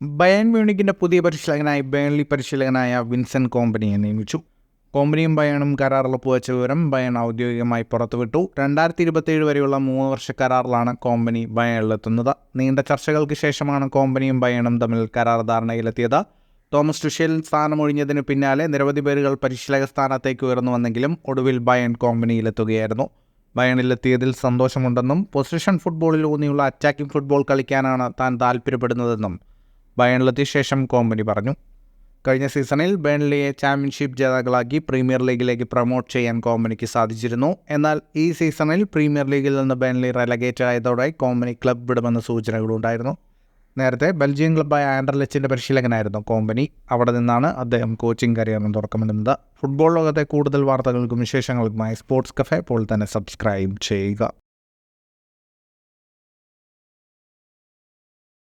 Bayern മ്യൂണിക്കിന്റെ പുതിയ പരിശീലകനായി Burnley പരിശീലകനായ വിൻസെന്റ് കോമ്പനിയെ നിയമിച്ചു. കോമ്പനിയും ബയേണും കരാറിൽ ഒപ്പുവെച്ച വിവരം ബയേൺ ഔദ്യോഗികമായി പുറത്തുവിട്ടു. 2027 വരെയുള്ള 3 വർഷ കരാറിലാണ് കോമ്പനി ബയേണിലെത്തുന്നത്. നീണ്ട ചർച്ചകൾക്ക് ശേഷമാണ് കോമ്പനിയും ബയേണും തമ്മിൽ കരാർ ധാരണയിലെത്തിയത്. തോമസ് ടുഷേൽ സ്ഥാനമൊഴിഞ്ഞതിനു പിന്നാലെ നിരവധി പേരുകൾ പരിശീലക സ്ഥാനത്തേക്ക് ഉയർന്നു വന്നെങ്കിലും ഒടുവിൽ ബയേൺ കോമ്പനിയിലെത്തുകയായിരുന്നു. ബയേണിലെത്തിയതിൽ സന്തോഷമുണ്ടെന്നും പൊസിഷൻ ഫുട്ബോളിൽ ഊന്നിയുള്ള അറ്റാക്കിംഗ് ഫുട്ബോൾ കളിക്കാനാണ് താൻ താൽപ്പര്യപ്പെടുന്നതെന്നും ബയേണിലെത്തിയ ശേഷം കോമ്പനി പറഞ്ഞു. കഴിഞ്ഞ സീസണിൽ ബേൺലിയെ ചാമ്പ്യൻഷിപ്പ് ജേതാക്കളാക്കി പ്രീമിയർ ലീഗിലേക്ക് പ്രൊമോട്ട് ചെയ്യാൻ കോമ്പനിക്ക് സാധിച്ചിരുന്നു. എന്നാൽ ഈ സീസണിൽ പ്രീമിയർ ലീഗിൽ നിന്ന് ബേൺലി റെലഗേറ്റ് ആയതോടെ കോമ്പനി ക്ലബ് വിടുമെന്ന സൂചനകളുണ്ടായിരുന്നു. നേരത്തെ ബെൽജിയൻ ക്ലബ്ബായ ആൻഡർലെച്ചിൻ്റെ പരിശീലകനായിരുന്നു കോമ്പനി. അവിടെ നിന്നാണ് അദ്ദേഹം കോച്ചിങ് കരിയറിന് തുടക്കമിടുന്നത്. ഫുട്ബോൾ ലോകത്തെ കൂടുതൽ വാർത്തകൾക്കും വിശേഷങ്ങൾക്കുമായി സ്പോർട്സ് കഫേ ഇപ്പോൾ തന്നെ സബ്സ്ക്രൈബ് ചെയ്യുക.